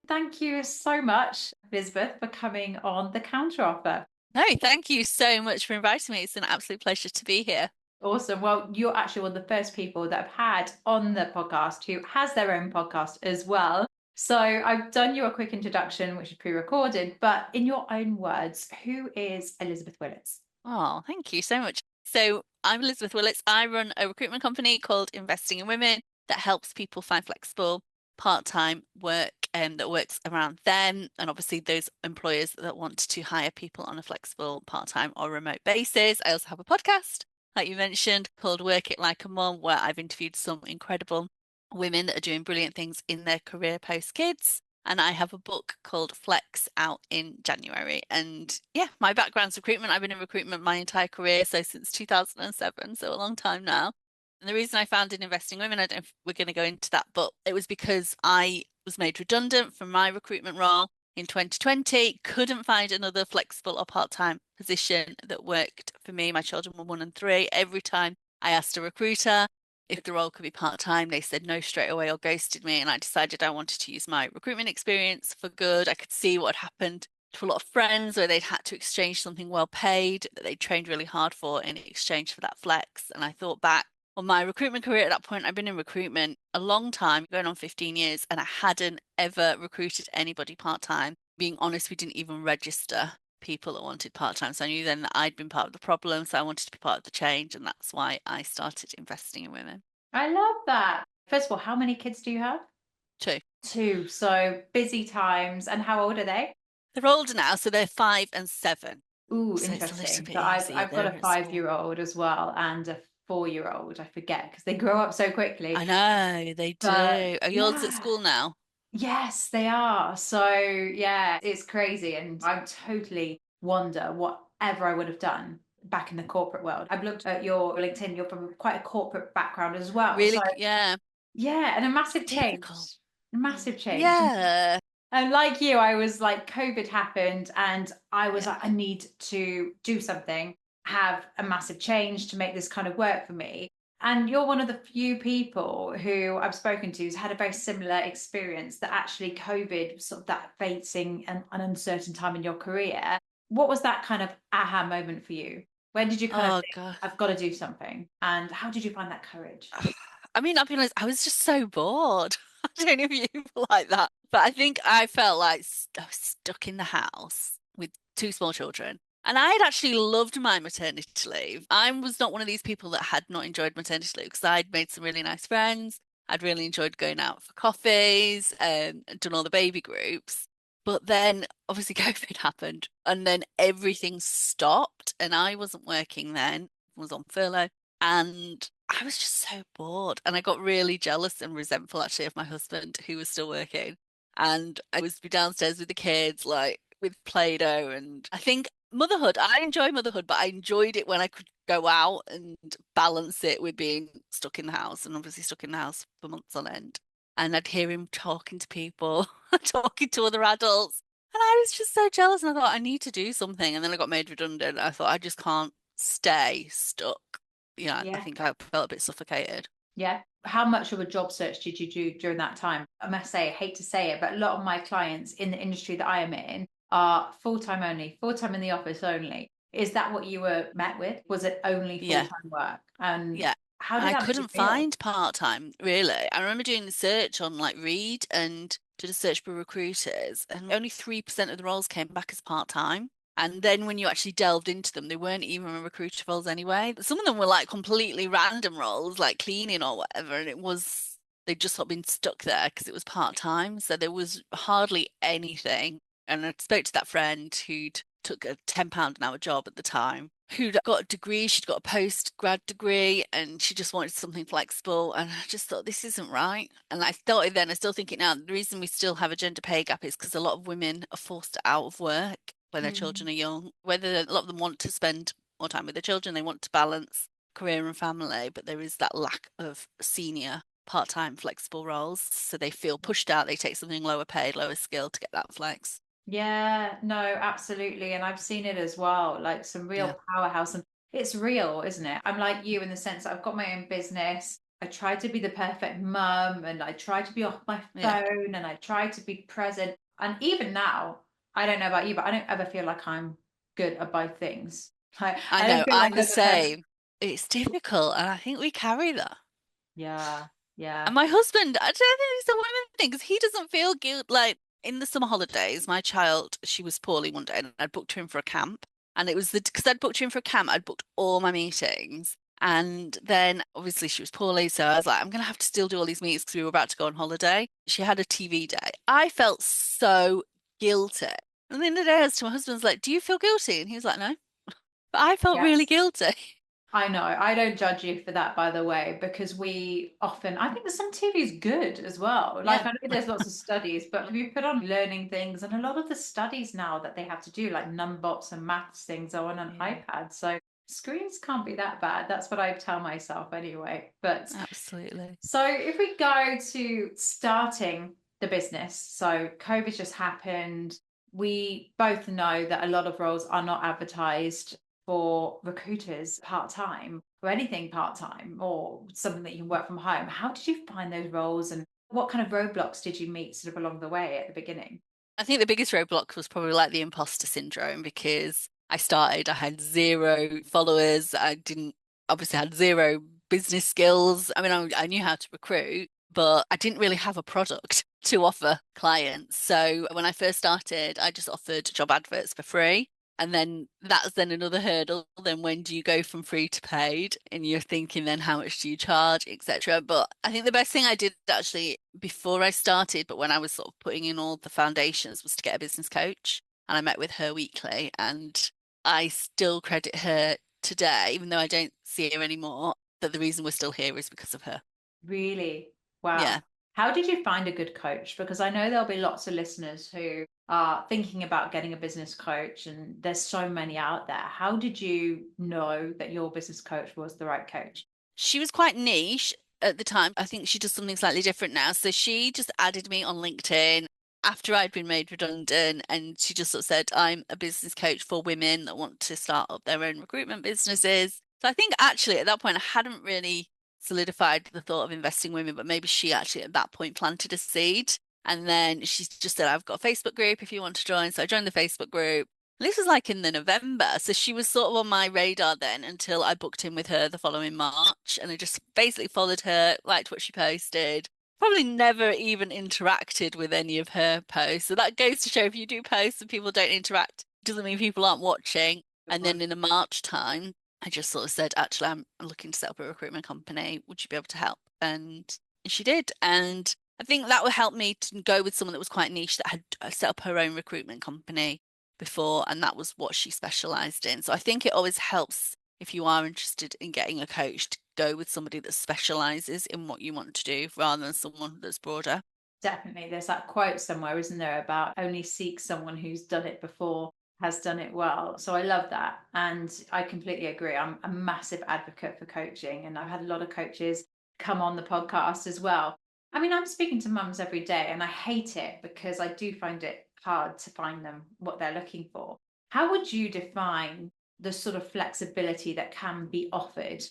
Thank you so much, Elizabeth, for coming on the counteroffer. No, thank you so much for inviting me. It's an absolute pleasure to be here. Awesome. Well, you're actually one of the first people that I've had on the podcast who has their own podcast as well. So I've done you a quick introduction, which is pre-recorded, but in your own words, who is Elizabeth Willetts? Oh, thank you so much. So I'm Elizabeth Willetts. I run a recruitment company called Investing in Women that helps people find flexible part-time work that works around them, and obviously those employers that want to hire people on a flexible part-time or remote basis. I also have a podcast, like you mentioned, called Work It Like a Mum, where I've interviewed some incredible women that are doing brilliant things in their career post kids. And I have a book called Flex out in January. And yeah, my background's recruitment. I've been in recruitment my entire career, so since 2007, so a long time now. And the reason I founded Investing Women, I don't know if we're going to go into that, but it was because I was made redundant from my recruitment role in 2020, couldn't find another flexible or part-time position that worked for me. My children were 1 and 3. Every time I asked a recruiter if the role could be part-time, they said no straight away or ghosted me. And I decided I wanted to use my recruitment experience for good. I could see what had happened to a lot of friends where they'd had to exchange something well paid that they trained really hard for in exchange for that flex. And I thought back on my recruitment career at that point. I've been in recruitment a long time, going on 15 years, and I hadn't ever recruited anybody part-time. Being honest, we didn't even register people that wanted part-time. So I knew then that I'd been part of the problem. So I wanted to be part of the change. And that's why I started investing in women. I love that. First of all, how many kids do you have? Two. Two. So busy times. And how old are they? They're older now, so they're 5 and 7. Ooh, So it's a little interesting. bit So I've easier. I've got They're a at school. 5-year-old as well and a 4-year-old. I forget because they grow up so quickly. I know, they But do. Are yours at yeah, school now? yes, they are. So yeah, it's crazy. And I totally wonder whatever I would have done back in the corporate world. I've looked at your LinkedIn, you're from quite a corporate background as well. So Really? Yeah. yeah, and a It's massive change. difficult. Massive change. Yeah. And like you, I was like, COVID happened, and I was Yeah. like, I need to do something, have a massive change to make this kind of work for me. And you're one of the few people who I've spoken to who's had a very similar experience that actually COVID was sort of that facing an uncertain time in your career. What was that kind of aha moment for you? When did you kind of Oh think, God. I've got to do something? And how did you find that courage? I mean, I'll be honest, I was just so bored. I don't know if you feel like that, but I think I felt like I was stuck in the house with two small children. And I had actually loved my maternity leave. I was not one of these people that had not enjoyed maternity leave because I'd made some really nice friends. I'd really enjoyed going out for coffees and done all the baby groups. But then obviously COVID happened and then everything stopped and I wasn't working then, was on furlough. And I was just so bored. And I got really jealous and resentful actually of my husband who was still working. And I was be downstairs with the kids, like with Play-Doh. And I think motherhood, I enjoy motherhood, but I enjoyed it when I could go out and balance it with being stuck in the house and obviously stuck in the house for months on end. And I'd hear him talking to people, talking to other adults. And I was just so jealous. And I thought, I need to do something. And then I got made redundant. I thought, I just can't stay stuck. Yeah, I Yeah. think I felt a bit suffocated. Yeah. How much of a job search did you do during that time? I must say, I hate to say it, but a lot of my clients in the industry that I am in are full-time only, full-time in the office only. Is that what you were met with? Was it only Yeah, full-time work? And yeah. how And did I that make you couldn't feel? find part-time, really. I remember doing the search on like Reed and did a search for recruiters, and only 3% of the roles came back as part-time. And then when you actually delved into them, they weren't even recruiter roles anyway. Some of them were like completely random roles, like cleaning or whatever, and it was they'd just not been stuck there because it was part-time. So there was hardly anything. And I spoke to that friend who'd took a £10 an hour job at the time, who'd got a degree, she'd got a post-grad degree, and she just wanted something flexible. And I just thought, this isn't right. And I thought it then, I still think it now, the reason we still have a gender pay gap is because a lot of women are forced out of work when their children Mm. are young. Whether a lot of them want to spend more time with their children, they want to balance career and family, but there is that lack of senior part-time flexible roles. So they feel pushed out, they take something lower paid, lower skill to get that flex. Yeah, no, absolutely. And I've seen it as well, like some Yeah. real powerhouse. And It's real, isn't it? I'm like you in the sense that I've got my own business. I try to be the perfect mum and I try to be off my Yeah, phone and I try to be present. And even now, I don't know about you, but I don't ever feel like I'm good at both things. I I don't know. feel like I'm the I'm the perfect. same. It's difficult, and I think we carry that. Yeah, yeah. And my husband, I don't think it's a women thing because he doesn't feel guilt. Like in the summer holidays, my child, she was poorly one day and I'd booked her in for a camp. And it was because I'd booked her in for a camp, I'd booked all my meetings. And then obviously she was poorly. So I was like, I'm going to have to still do all these meetings because we were about to go on holiday. She had a TV day. I felt so guilty. And then the day I was to my husband's like, do you feel guilty? And he was like, no. But I felt really Yes. guilty. I know. I don't judge you for that, by the way, because we often, I think that some TV is good as well. Like, Yeah. I know there's lots of studies, but we put on learning things, and a lot of the studies now that they have to do, like numbots and maths things, are on an Yeah, iPad. So screens can't be that bad. That's what I tell myself anyway. But absolutely. so if we go to starting the business, so COVID just happened. We both know that a lot of roles are not advertised for recruiters part-time or anything part-time or something that you can work from home. How did you find those roles and what kind of roadblocks did you meet sort of along the way at the beginning? I think the biggest roadblock was probably like the imposter syndrome because I had zero followers. I didn't, obviously had zero business skills. I mean, I knew how to recruit, but I didn't really have a product to offer clients. So when I first started, I just offered job adverts for free. And then that's then another hurdle. Then when do you go from free to paid? And you're thinking then how much do you charge, etc. But I think the best thing I did actually before I started, but when I was sort of putting in all the foundations, was to get a business coach. And I met with her weekly. And I still credit her today, even though I don't see her anymore, that the reason we're still here is because of her. Really? Wow. Yeah. How did you find a good coach? Because I know there'll be lots of listeners who are thinking about getting a business coach, and there's so many out there. How did you know that your business coach was the right coach? She was quite niche at the time. I think she does something slightly different now. So she just added me on LinkedIn after I'd been made redundant, and she just sort of said, I'm a business coach for women that want to start up their own recruitment businesses. So I think actually at that point I hadn't really solidified the thought of investing in women, but maybe she actually at that point planted a seed. And then she just said, I've got a Facebook group if you want to join. So I joined the Facebook group. This was like in the November. So she was sort of on my radar then until I booked in with her the following March. And I just basically followed her, liked what she posted. Probably never even interacted with any of her posts. So that goes to show if you do posts and people don't interact, doesn't mean people aren't watching. Good And then one. in a March time, I just sort of said, actually, I'm looking to set up a recruitment company. Would you be able to help? And she did. And I think that would help me to go with someone that was quite niche that had set up her own recruitment company before, and that was what she specialized in. So I think it always helps if you are interested in getting a coach to go with somebody that specializes in what you want to do rather than someone that's broader. Definitely. There's that quote somewhere, isn't there, about only seek someone who's done it before, has done it well. So I love that. And I completely agree. I'm a massive advocate for coaching, and I've had a lot of coaches come on the podcast as well. I mean, I'm speaking to mums every day and I hate it because I do find it hard to find them what they're looking for. How would you define the sort of flexibility that can be offered?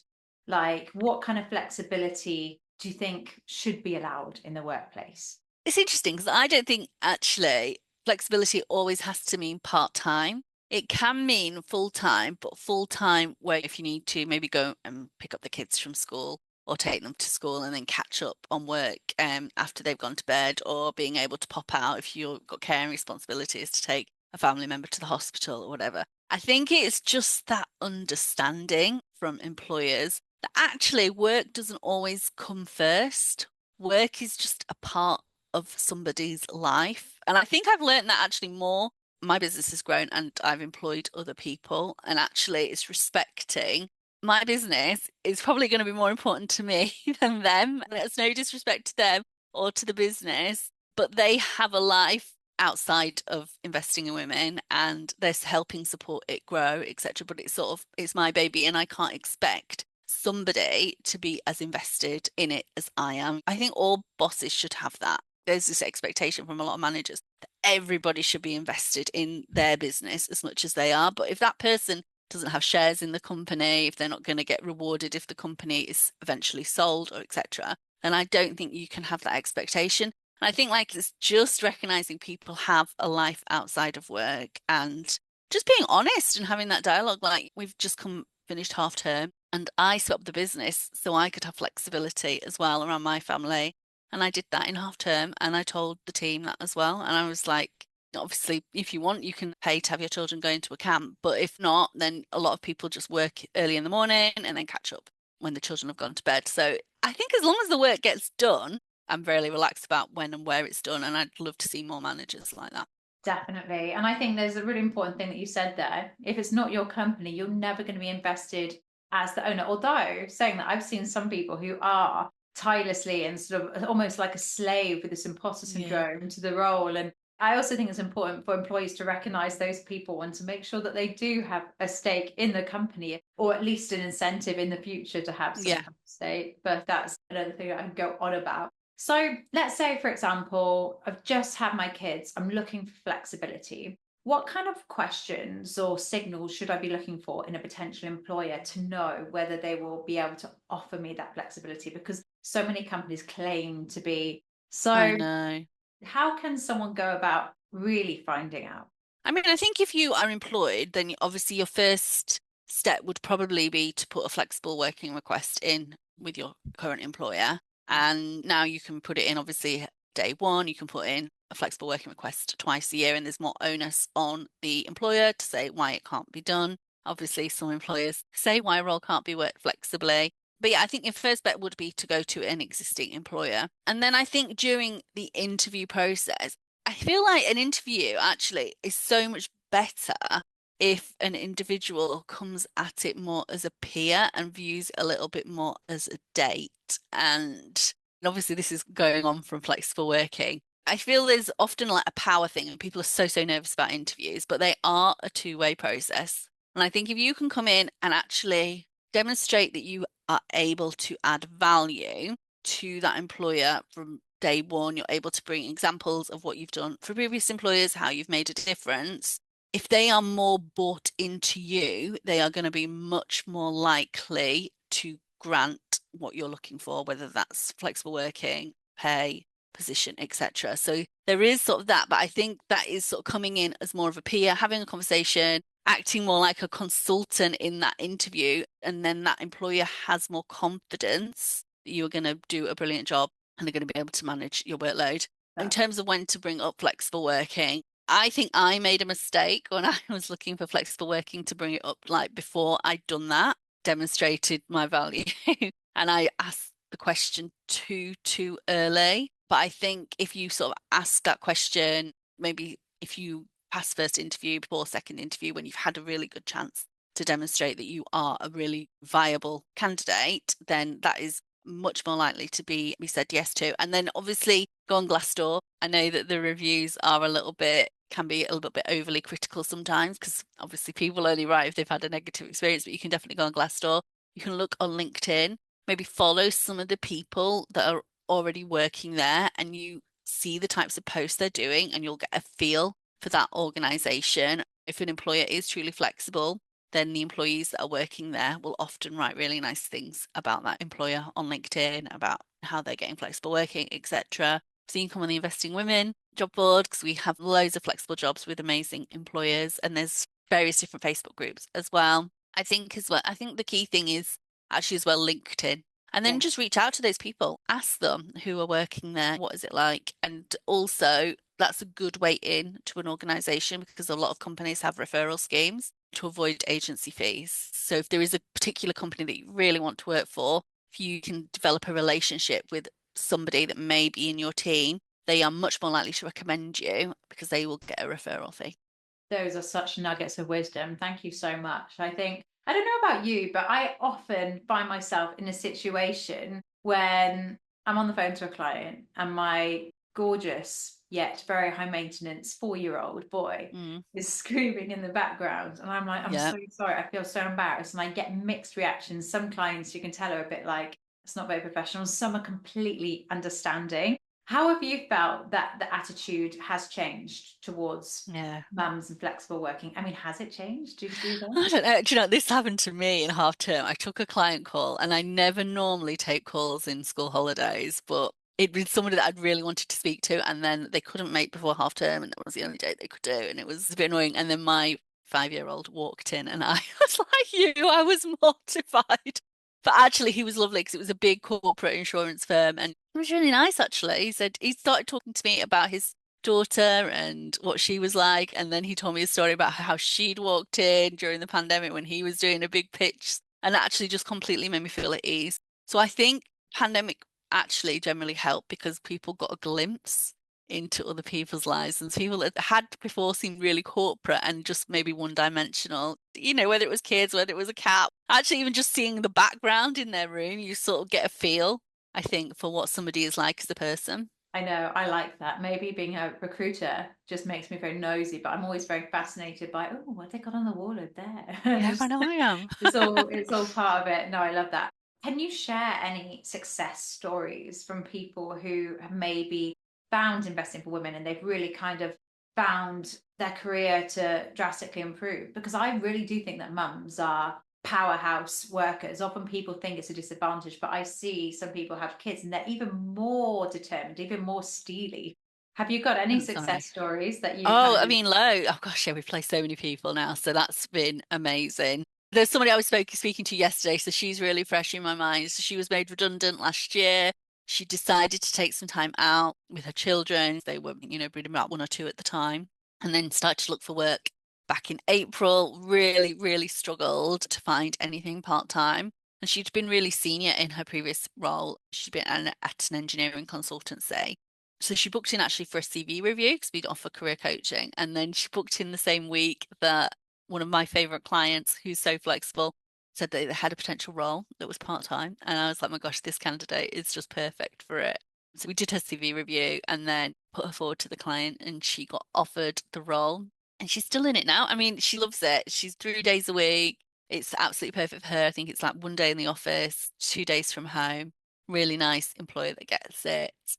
Like, what kind of flexibility do you think should be allowed in the workplace? It's interesting because I don't think actually flexibility always has to mean part-time. It can mean full-time, but full-time where if you need to maybe go and pick up the kids from school or take them to school and then catch up on work after they've gone to bed, or being able to pop out if you've got caring responsibilities to take a family member to the hospital or whatever. I think it's just that understanding from employers that actually work doesn't always come first. Work is just a part of somebody's life. And I think I've learned that actually more. My business has grown and I've employed other people, and actually it's respecting my business is probably going to be more important to me than them. And it's no disrespect to them or to the business, but they have a life outside of investing in women and they're helping support it grow, etc. But it's sort of it's my baby and I can't expect somebody to be as invested in it as I am. I think all bosses should have that. There's this expectation from a lot of managers that everybody should be invested in their business as much as they are. But if that person doesn't have shares in the company, if they're not going to get rewarded if the company is eventually sold or etc., then I don't think you can have that expectation. And I think like it's just recognizing people have a life outside of work and just being honest and having that dialogue. Like we've just finished half term and I set up the business so I could have flexibility as well around my family. And I did that in half term and I told the team that as well. And I was like, obviously, if you want, you can pay to have your children go into a camp. But if not, then a lot of people just work early in the morning and then catch up when the children have gone to bed. So I think as long as the work gets done, I'm fairly relaxed about when and where it's done. And I'd love to see more managers like that. Definitely. And I think there's a really important thing that you said there. If it's not your company, you're never going to be invested as the owner. Although saying that, I've seen some people who are tirelessly and sort of almost like a slave with this imposter Yeah. syndrome to the role. And I also think it's important for employees to recognize those people and to make sure that they do have a stake in the company, or at least an incentive in the future to have some Yeah. kind of stake. But that's another thing that I can go on about. So let's say, for example, I've just had my kids, I'm looking for flexibility. What kind of questions or signals should I be looking for in a potential employer to know whether they will be able to offer me that flexibility? Because so many companies claim to be. I So, know. how can someone go about really finding out? I mean, I think if you are employed, then obviously your first step would probably be to put a flexible working request in with your current employer. And now you can put it in, obviously, day one, you can put in a flexible working request twice a year, and there's more onus on the employer to say why it can't be done. Obviously, some employers say why a role can't be worked flexibly. But yeah, I think your first bet would be to go to an existing employer. And then I think during the interview process, I feel like an interview actually is so much better if an individual comes at it more as a peer and views it a little bit more as a date. And obviously, this is going on from flexible working. I feel there's often like a power thing, and people are so nervous about interviews, but they are a two-way process. And I think if you can come in and actually demonstrate that you are able to add value to that employer from day one, you're able to bring examples of what you've done for previous employers, how you've made a difference. If they are more bought into you, they are going to be much more likely to grant what you're looking for, whether that's flexible working, pay, position, etc. So there is sort of that, but I think that is sort of coming in as more of a peer, having a conversation, acting more like a consultant in that interview, and then that employer has more confidence that you're going to do a brilliant job and they're going to be able to manage your workload. In That, terms of when to bring up flexible working, I think I made a mistake when I was looking for flexible working to bring it up like before I'd done that, demonstrated my value, and I asked the question too early. But I think if you sort of ask that question, maybe if you pass first interview before second interview, when you've had a really good chance to demonstrate that you are a really viable candidate, then that is much more likely to be said yes to. And then obviously go on Glassdoor. I know that the reviews are a little bit can be a little bit overly critical sometimes because obviously people only write if they've had a negative experience, but you can definitely go on Glassdoor. You can look on LinkedIn, maybe follow some of the people that are already working there and you see the types of posts they're doing and you'll get a feel for that organization. If an employer is truly flexible, then the employees that are working there will often write really nice things about that employer on LinkedIn, about how they're getting flexible working, etc. So you can come on the Investing Women job board because we have loads of flexible jobs with amazing employers, and there's various different Facebook groups as well. I think the key thing is actually as well LinkedIn. And yeah. then just reach out to those people, ask them who are working there, what is it like? And also, that's a good way in to an organization because a lot of companies have referral schemes to avoid agency fees. So if there is a particular company that you really want to work for, if you can develop a relationship with somebody that may be in your team, they are much more likely to recommend you because they will get a referral fee. Those are such nuggets of wisdom. Thank you so much. I think, I don't know about you, but I often find myself in a situation when I'm on the phone to a client and my gorgeous yet very high maintenance 4-year-old boy Mm, is screaming in the background. And I'm like, I'm yeah. so sorry. I feel so embarrassed. And I get mixed reactions. Some clients you can tell are a bit like, it's not very professional. Some are completely understanding. How have you felt that the attitude has changed towards Yeah. mums and flexible working? I mean, has it changed? Do you think? I don't know. Do you know, this happened to me in half term. I took a client call and I never normally take calls in school holidays, but it was somebody that I'd really wanted to speak to, and then they couldn't make before half term, and that was the only date they could do, and it was a bit annoying. And then my 5-year-old walked in, and I was like you, I was mortified. But actually, he was lovely because it was a big corporate insurance firm, and it was really nice, actually. He said he started talking to me about his daughter and what she was like. And then he told me a story about how she'd walked in during the pandemic when he was doing a big pitch, and that actually just completely made me feel at ease. So I think pandemic actually generally helped because people got a glimpse into other people's lives, and people that had before seemed really corporate and just maybe one dimensional, whether it was kids, whether it was a cat, actually even just seeing the background in their room, you sort of get a feel, I think, for what somebody is like as a person. I know, I like that. Maybe being a recruiter just makes me very nosy, but I'm always very fascinated by, oh, what they got on the wall over there. Yeah, I know I am. It's all part of it. No, I love that. Can you share any success stories from people who have maybe found investing for women and they've really kind of found their career to drastically improve? Because I really do think that mums are powerhouse workers. Often people think it's a disadvantage, but I see some people have kids and they're even more determined, even more steely. Have you got any I'm sorry. success stories that you Oh, I kind of? mean, low. Oh gosh, yeah, we've placed so many people now, so that's been amazing. There's somebody I was speaking to yesterday, so she's really fresh in my mind. So she was made redundant last year. She decided to take some time out with her children. They were, breeding about one or two at the time, and then started to look for work back in April. Really, really struggled to find anything part-time. And she'd been really senior in her previous role. She'd been at an engineering consultancy. So she booked in actually for a CV review because we'd offer career coaching. And then she booked in the same week that one of my favorite clients, who's so flexible, said that they had a potential role that was part-time. And I was like, my gosh, this candidate is just perfect for it. So we did her CV review and then put her forward to the client, and she got offered the role. And she's still in it now. I mean, she loves it. She's 3 days a week. It's absolutely perfect for her. I think it's like 1 day in the office, 2 days from home. Really nice employer that gets it. So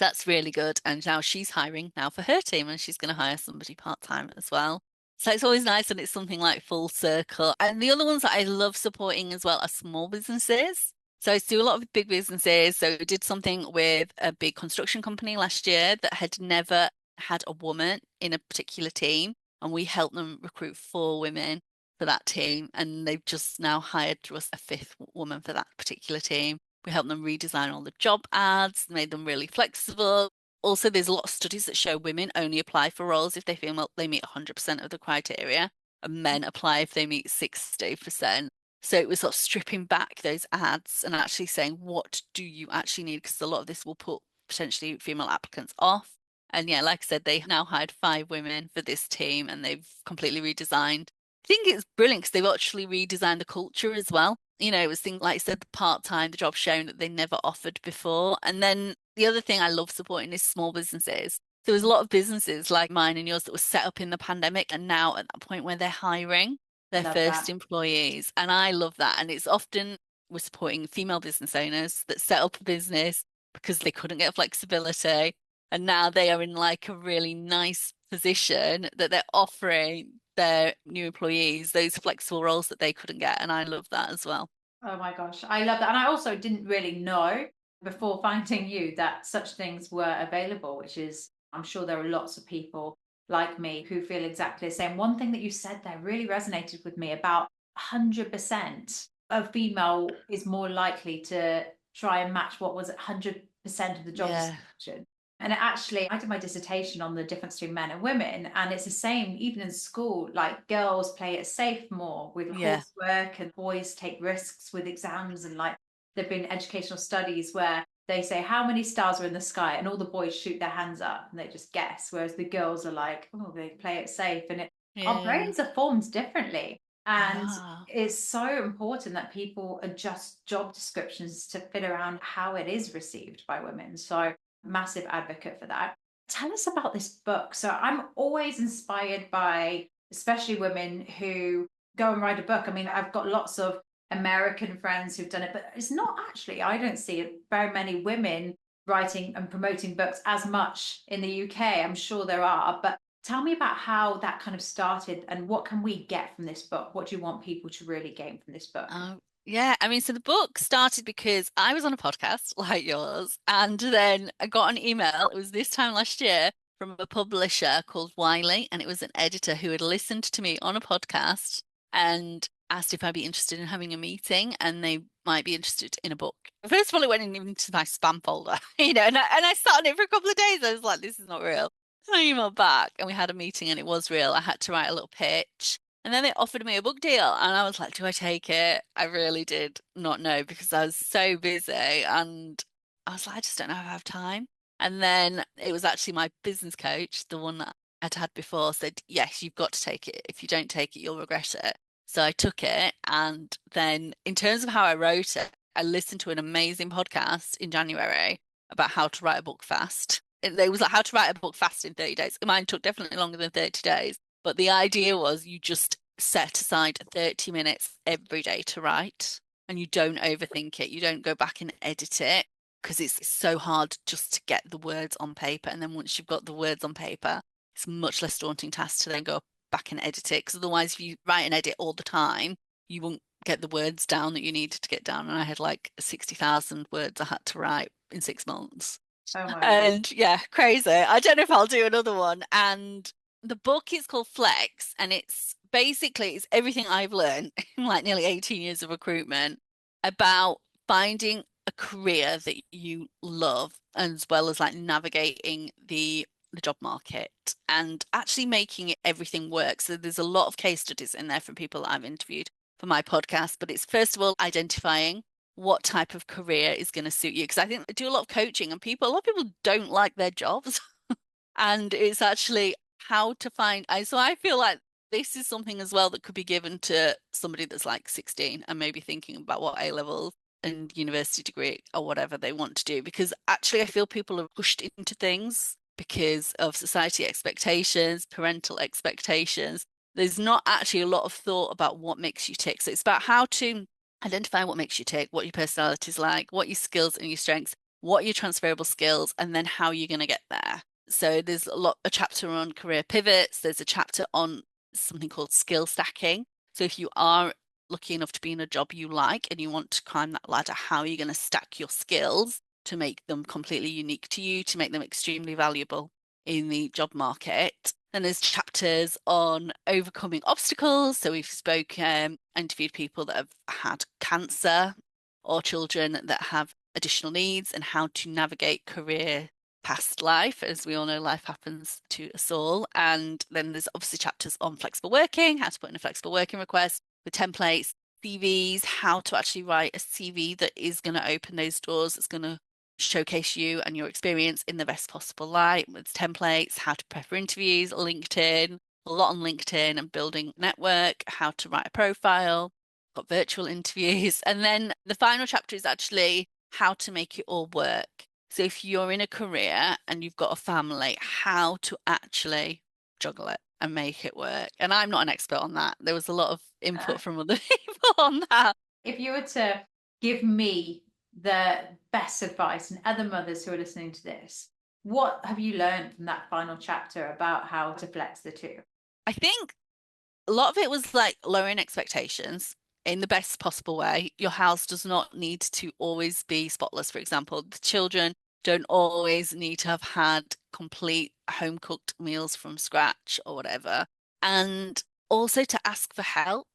that's really good. And now she's hiring now for her team, and she's going to hire somebody part-time as well. So it's always nice when it's something like full circle. And the other ones that I love supporting as well are small businesses. So I do a lot of big businesses. So we did something with a big construction company last year that had never had a woman in a particular team. And we helped them recruit 4 women for that team. And they've just now hired through us a fifth woman for that particular team. We helped them redesign all the job ads, made them really flexible. Also, there's a lot of studies that show women only apply for roles if they feel well, they meet 100% of the criteria, and men apply if they meet 60%. So it was sort of stripping back those ads and actually saying, what do you actually need? Because a lot of this will put potentially female applicants off. And yeah, like I said, they now hired 5 women for this team, and they've completely redesigned. I think it's brilliant because they've actually redesigned the culture as well. It was things like I said, the part-time, the job sharing that they never offered before. And then the other thing I love supporting is small businesses. There was a lot of businesses like mine and yours that were set up in the pandemic and now at that point where they're hiring their Love first that. employees. And I love that. And it's often we're supporting female business owners that set up a business because they couldn't get flexibility. And now they are in like a really nice position that they're offering their new employees those flexible roles that they couldn't get. And I love that as well. Oh my gosh, I love that. And I also didn't really know before finding you that such things were available, which is, I'm sure there are lots of people like me who feel exactly the same. One thing that you said there really resonated with me about 100% of female is more likely to try and match what was 100% of the job Yeah, description. And actually, I did my dissertation on the difference between men and women, and it's the same even in school. Like girls play it safe more with yeah, coursework, and boys take risks with exams. And like there've been educational studies where they say how many stars are in the sky, and all the boys shoot their hands up and they just guess, whereas the girls are like, oh, they play it safe. And our yeah. brains are formed differently, They and are. it's so important that people adjust job descriptions to fit around how it is received by women. So massive advocate for that. Tell us about this book. So I'm always inspired by, especially women who go and write a book. I mean, I've got lots of American friends who've done it, but it's not actually, I don't see very many women writing and promoting books as much in the UK. I'm sure there are, but tell me about how that kind of started and what can we get from this book? What do you want people to really gain from this book? Yeah, I mean, so the book started because I was on a podcast like yours, and then I got an email. It was this time last year from a publisher called Wiley, and it was an editor who had listened to me on a podcast and asked if I'd be interested in having a meeting, and they might be interested in a book. First of all, it went into my spam folder, and I sat on it for a couple of days. I was like, this is not real. So I emailed back, and we had a meeting, and it was real. I had to write a little pitch. And then they offered me a book deal, and I was like, do I take it? I really did not know because I was so busy. And I was like, I just don't know if I have time. And then it was actually my business coach, the one that I'd had before, said, yes, you've got to take it. If you don't take it, you'll regret it. So I took it. And then, in terms of how I wrote it, I listened to an amazing podcast in January about how to write a book fast. It was like how to write a book fast in 30 days. Mine took definitely longer than 30 days. But the idea was you just set aside 30 minutes every day to write and you don't overthink it. You don't go back and edit it because it's so hard just to get the words on paper. And then once you've got the words on paper, it's a much less daunting task to then go back and edit it. Because otherwise, if you write and edit all the time, you won't get the words down that you needed to get down. And I had like 60,000 words I had to write in 6 months. Oh my word. And yeah, crazy. I don't know if I'll do another one. And the book is called Flex, and it's everything I've learned in like nearly 18 years of recruitment about finding a career that you love, as well as like navigating the job market and actually making it everything work. So there's a lot of case studies in there from people that I've interviewed for my podcast, but it's first of all identifying what type of career is going to suit you. Because I think I do a lot of coaching and a lot of people don't like their jobs. And it's actually how to find. So I feel like this is something as well that could be given to somebody that's like 16 and maybe thinking about what A levels and university degree or whatever they want to do. Because actually, I feel people are pushed into things because of society expectations, parental expectations. There's not actually a lot of thought about what makes you tick. So it's about how to identify what makes you tick, what your personality is like, what your skills and your strengths, what your transferable skills, and then how you're going to get there. So there's a chapter on career pivots. There's a chapter on something called skill stacking. So if you are lucky enough to be in a job you like and you want to climb that ladder, how are you going to stack your skills to make them completely unique to you, to make them extremely valuable in the job market? And there's chapters on overcoming obstacles. So we've interviewed people that have had cancer or children that have additional needs and how to navigate career past life. As we all know, life happens to us all. And then there's obviously chapters on flexible working, how to put in a flexible working request with templates, CVs, how to actually write a CV that is going to open those doors, that's going to showcase you and your experience in the best possible light with templates, how to prep for interviews, LinkedIn, a lot on LinkedIn and building network, how to write a profile, got virtual interviews. And then the final chapter is actually how to make it all work. So if you're in a career and you've got a family, how to actually juggle it and make it work. And I'm not an expert on that. There was a lot of input from other people on that. If you were to give me the best advice and other mothers who are listening to this, what have you learned from that final chapter about how to flex the two? I think a lot of it was like lowering expectations in the best possible way. Your house does not need to always be spotless, for example. The children don't always need to have had complete home cooked meals from scratch or whatever. And also to ask for help.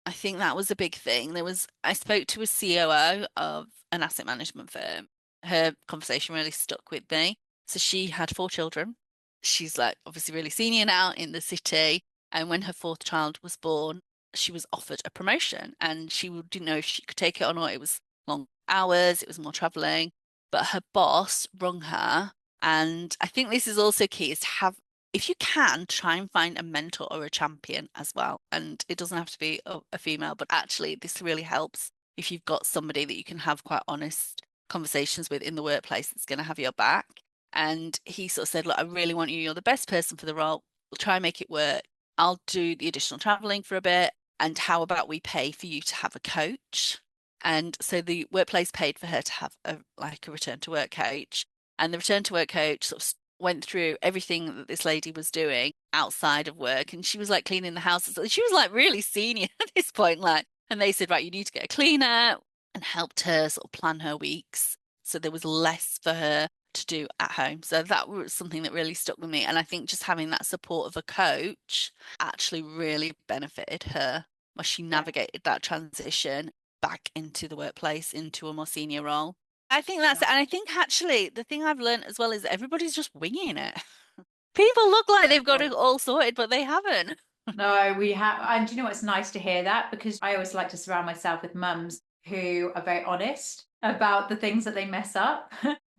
I think that was a big thing. I spoke to a COO of an asset management firm. Her conversation really stuck with me. So she had 4 children. She's like obviously really senior now in the city. And when her fourth child was born, she was offered a promotion and she didn't know if she could take it or not. It was long hours, it was more traveling. But her boss rung her. And I think this is also key is to have, if you can, try and find a mentor or a champion as well. And it doesn't have to be a female, but actually, this really helps if you've got somebody that you can have quite honest conversations with in the workplace that's going to have your back. And he sort of said, look, I really want you. You're the best person for the role. We'll try and make it work. I'll do the additional traveling for a bit. And how about we pay for you to have a coach? And so the workplace paid for her to have a return to work coach. And the return to work coach sort of went through everything that this lady was doing outside of work. And she was like cleaning the house. So she was like really senior at this point. Like, and they said, right, you need to get a cleaner, and helped her sort of plan her weeks. So there was less for her to do at home. So that was something that really stuck with me. And I think just having that support of a coach actually really benefited her as she Yeah. navigated that transition back into the workplace, into a more senior role. I think that's it. Yeah. And I think actually the thing I've learned as well is everybody's just winging it. People look like they've got it all sorted, but they haven't. No, we have. And do you know what? It's nice to hear that, because I always like to surround myself with mums who are very honest about the things that they mess up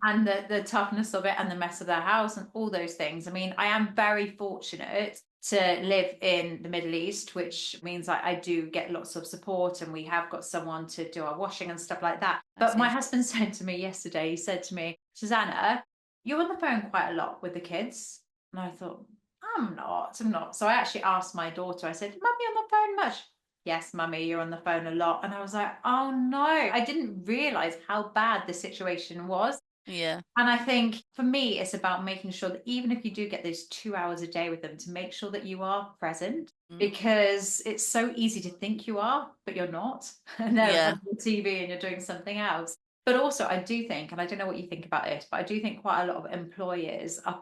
and the toughness of it and the mess of their house and all those things. I mean, I am very fortunate to live in the Middle East, which means I do get lots of support, and we have got someone to do our washing and stuff like that. That's But my good. husband said to me yesterday, he said to me, Susanna, you're on the phone quite a lot with the kids. And I thought, I'm not. So I actually asked my daughter, I said, Mummy on the phone much? Yes, Mummy, you're on the phone a lot. And I was like, oh no, I didn't realize how bad the situation was. Yeah. And I think for me, it's about making sure that even if you do get those 2 hours a day with them, to make sure that you are present, Mm. because it's so easy to think you are, but you're not. And they're in Yeah. front of the TV and you're doing something else. But also, I do think, and I don't know what you think about it, but I do think quite a lot of employers are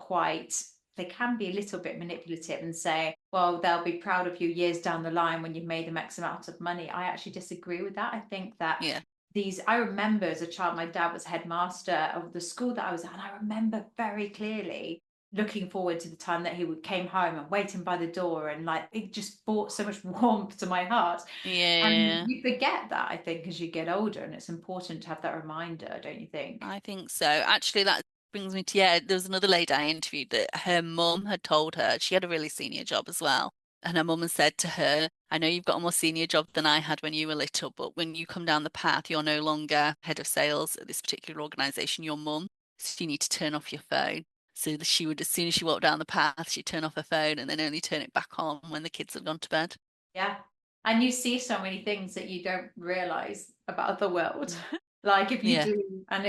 they can be a little bit manipulative and say, well, they'll be proud of you years down the line when you've made them X amount of money. I actually disagree with that. I think that Yeah. I remember as a child, my dad was headmaster of the school that I was at, and I remember very clearly looking forward to the time that came home and waiting by the door, and like it just brought so much warmth to my heart. And Yeah. you forget that, I think, as you get older, and it's important to have that reminder, don't you think? I think so. Actually, that brings me to, yeah, there was another lady I interviewed that her mum had told her she had a really senior job as well. And her mum had said to her, I know you've got a more senior job than I had when you were little, but when you come down the path, you're no longer head of sales at this particular organization, you're mum. So you need to turn off your phone. So that she would, as soon as she walked down the path, she'd turn off her phone and then only turn it back on when the kids had gone to bed. Yeah. And you see so many things that you don't realize about the world. Mm. Like if you Yeah, do, and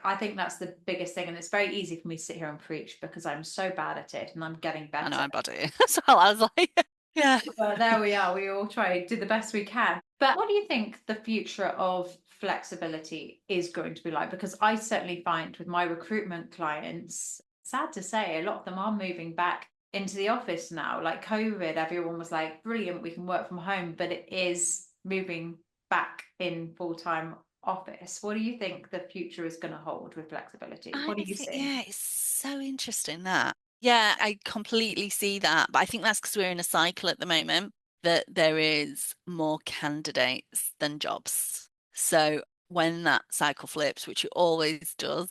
I think that's the biggest thing. And it's very easy for me to sit here and preach because I'm so bad at it and I'm getting I know better. I'm bad at it. So I was like, yeah. But there we are. We all try to do the best we can. But what do you think the future of flexibility is going to be like? Because I certainly find with my recruitment clients, sad to say, a lot of them are moving back into the office now. Like COVID, everyone was like, brilliant, we can work from home, but it is moving back in full-time office. What do you think the future is going to hold with flexibility? I What do you think, see? yeah, it's so interesting that. Yeah, I completely see that. But I think that's because we're in a cycle at the moment that there is more candidates than jobs. So when that cycle flips, which it always does,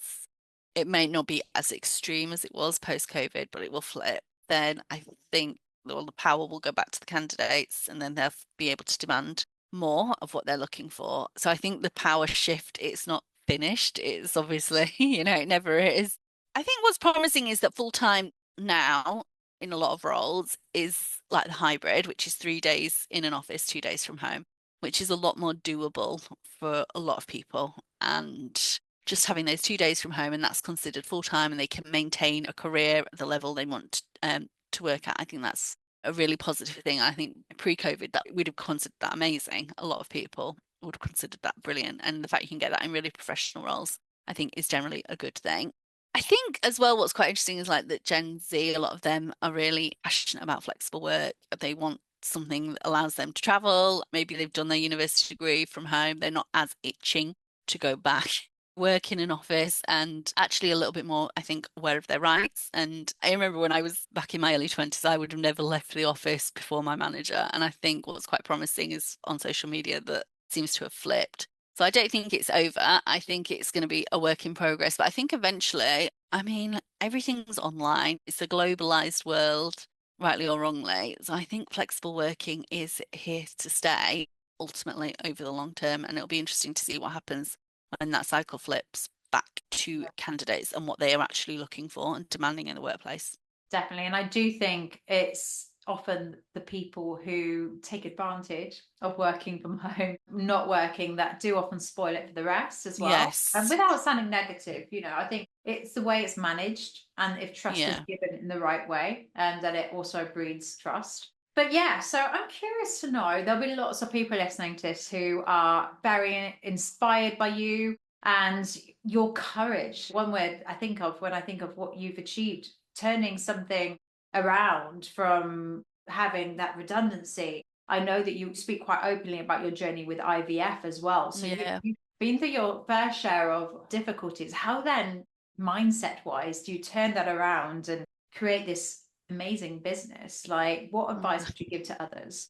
it may not be as extreme as it was post-COVID, but it will flip. Then I think all the power will go back to the candidates and then they'll be able to demand more of what they're looking for. So I think the power shift, it's not finished. It's obviously, it never is. I think what's promising is that full time now in a lot of roles is like the hybrid, which is 3 days in an office, 2 days from home, which is a lot more doable for a lot of people. And just having those 2 days from home, and that's considered full time, and they can maintain a career at the level they want to work at. I think that's a really positive thing. I think pre-COVID that we'd have considered that amazing. A lot of people would have considered that brilliant. And the fact you can get that in really professional roles, I think is generally a good thing. I think as well, what's quite interesting is like that Gen Z, a lot of them are really passionate about flexible work. They want something that allows them to travel. Maybe they've done their university degree from home. They're not as itching to go back work in an office and actually a little bit more, I think, aware of their rights. And I remember when I was back in my early 20s, I would have never left the office before my manager. And I think what's quite promising is on social media that seems to have flipped. So I don't think it's over. I think it's going to be a work in progress. But I think eventually, I mean, everything's online. It's a globalized world, rightly or wrongly. So I think flexible working is here to stay ultimately over the long term. And it'll be interesting to see what happens when that cycle flips back to candidates and what they are actually looking for and demanding in the workplace. Definitely. And I do think it's often the people who take advantage of working from home, not working, that do often spoil it for the rest as well. And Yes. without sounding negative, I think it's the way it's managed, and if trust is Yeah. given in the right way, and that it also breeds trust. But yeah, so I'm curious to know, there'll be lots of people listening to this who are very inspired by you and your courage. One word I think of when I think of what you've achieved, turning something around from having that redundancy. I know that you speak quite openly about your journey with IVF as well. So Yeah. you've been through your fair share of difficulties. How then, mindset wise, do you turn that around and create this amazing business? Like, what advice would you give to others?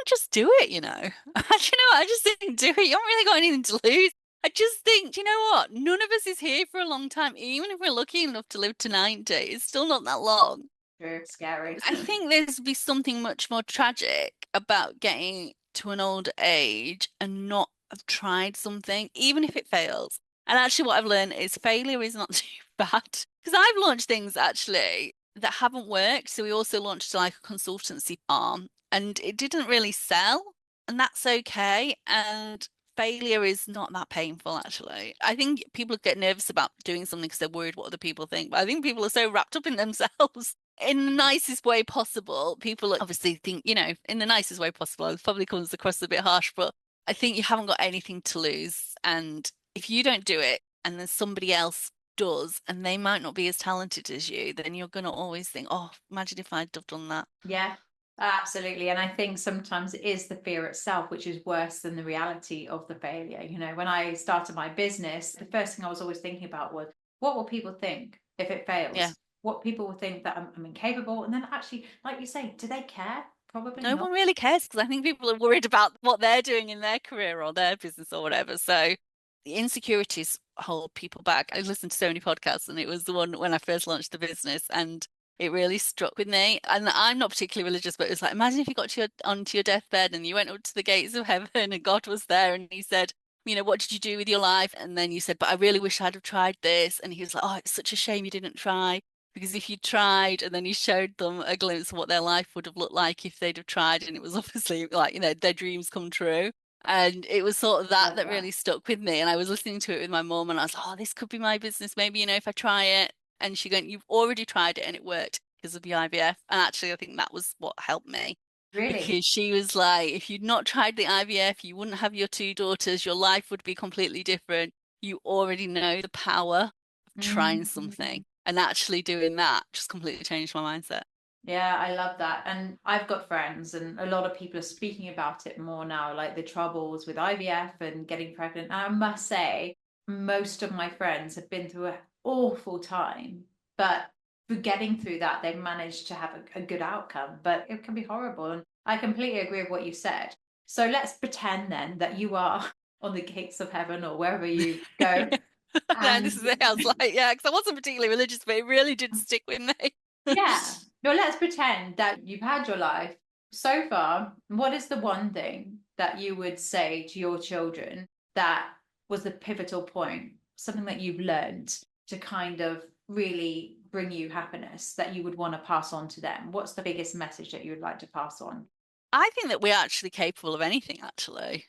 Just do it, you know. Do you know what? I just think do it. You haven't really got anything to lose. I just think, do you know what? None of us is here for a long time. Even if we're lucky enough to live to 90, it's still not that long. True, scary. I think there's be something much more tragic about getting to an old age and not have tried something, even if it fails. And actually, what I've learned is failure is not too bad. Because I've launched things actually that haven't worked. So we also launched like a consultancy arm and it didn't really sell. And that's okay. And failure is not that painful, actually. I think people get nervous about doing something because they're worried what other people think. But I think people are so wrapped up in themselves in the nicest way possible. People obviously think, in the nicest way possible. It probably comes across a bit harsh, but I think you haven't got anything to lose. And if you don't do it and then somebody else does, and they might not be as talented as you, then you're going to always think, oh, imagine if I'd have done that. Yeah, absolutely. And I think sometimes it is the fear itself, which is worse than the reality of the failure. When I started my business, the first thing I was always thinking about was, what will people think if it Yeah. fails? What people will think that I'm incapable. And then actually, like you say, do they care? Probably No not. one really cares because I think people are worried about what they're doing in their career or their business or whatever. So the insecurities hold people back. I listened to so many podcasts, and it was the one when I first launched the business, and it really struck with me. And I'm not particularly religious, but it was like, imagine if you got onto your deathbed and you went up to the gates of heaven and God was there and he said, what did you do with your life? And then you said, but I really wish I'd have tried this. And he was like, oh, it's such a shame you didn't try. Because if you tried and then you showed them a glimpse of what their life would have looked like if they'd have tried, and it was obviously like, their dreams come true. And it was sort of that Love that that. really stuck with me. And I was listening to it with my mum, and I was like, oh, this could be my business. Maybe, if I try it. And she went, you've already tried it and it worked because of the IVF. And actually, I think that was what helped me Really? because she was like, if you'd not tried the IVF, you wouldn't have your two daughters. Your life would be completely different. You already know the power of trying Mhm. something. And actually doing that just completely changed my mindset. Yeah, I love that. And I've got friends, and a lot of people are speaking about it more now, like the troubles with IVF and getting pregnant. And I must say, most of my friends have been through an awful time, but through getting through that, they've managed to have a good outcome. But it can be horrible. And I completely agree with what you said. So let's pretend then that you are on the gates of heaven or wherever you go. No, this And is it. I was like, yeah, because I wasn't particularly religious, but it really did stick with me. yeah. No, let's pretend that you've had your life so far. What is the one thing that you would say to your children that was the pivotal point, something that you've learned to kind of really bring you happiness that you would want to pass on to them? What's the biggest message that you would like to pass on? I think that we're actually capable of anything, actually.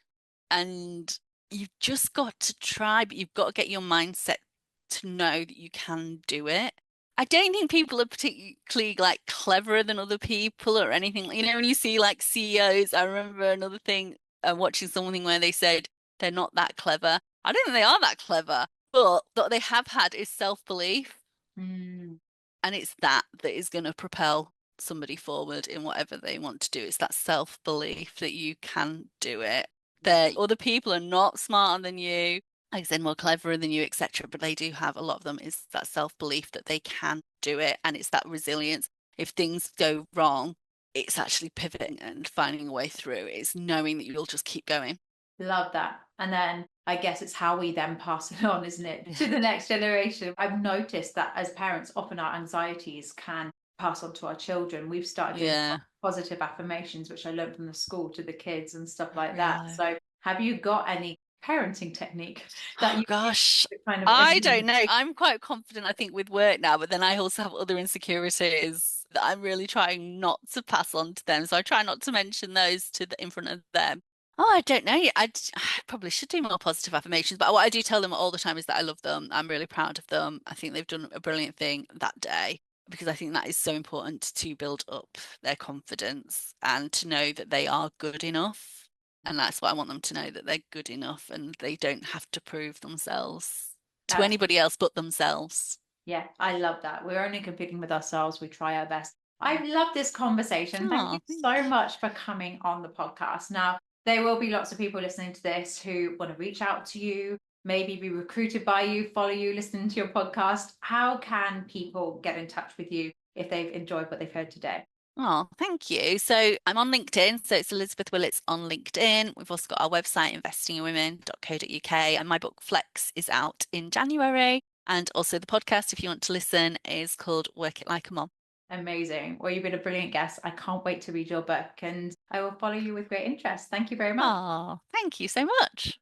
And you've just got to try, but you've got to get your mindset to know that you can do it. I don't think people are particularly like cleverer than other people or anything. When you see like CEOs, I remember another thing, watching something where they said they're not that clever. I don't think they are that clever, but what they have had is self-belief. Mm, And it's that is going to propel somebody forward in whatever they want to do. It's that self-belief that you can do it. That other people are not smarter than you, like I said, more cleverer than you, etc. But they do have a lot of them is that self-belief that they can do it. And it's that resilience. If things go wrong, it's actually pivoting and finding a way through. It's knowing that you'll just keep going. love that. And then I guess it's how we then pass it on, isn't it, Yeah. to the next generation. I've noticed that as parents, often our anxieties can pass on to our children. We've started doing Yeah. positive affirmations, which I learned from the school to the kids and stuff like that. Really. So, have you got any parenting technique that Oh you use gosh, to kind of I don't know. I'm quite confident, I think, with work now, but then I also have other insecurities that I'm really trying not to pass on to them. So I try not to mention those in front of them. Oh, I don't know. I probably should do more positive affirmations, but what I do tell them all the time is that I love them. I'm really proud of them. I think they've done a brilliant thing that day because I think that is so important to build up their confidence and to know that they are good enough. And that's what I want them to know, that they're good enough and they don't have to prove themselves to That's anybody else but themselves. Yeah, I love that. We're only competing with ourselves. We try our best. I love this conversation. Thank you Oh, so much for coming on the podcast. Now, there will be lots of people listening to this who want to reach out to you, maybe be recruited by you, follow you, listen to your podcast. How can people get in touch with you if they've enjoyed what they've heard today? Oh, thank you. So I'm on LinkedIn. So it's Elizabeth Willetts on LinkedIn. We've also got our website, investinginwomen.co.uk. And my book Flex is out in January. And also the podcast, if you want to listen, is called Work It Like a Mom. Amazing. Well, you've been a brilliant guest. I can't wait to read your book and I will follow you with great interest. Thank you very much. Oh, thank you so much.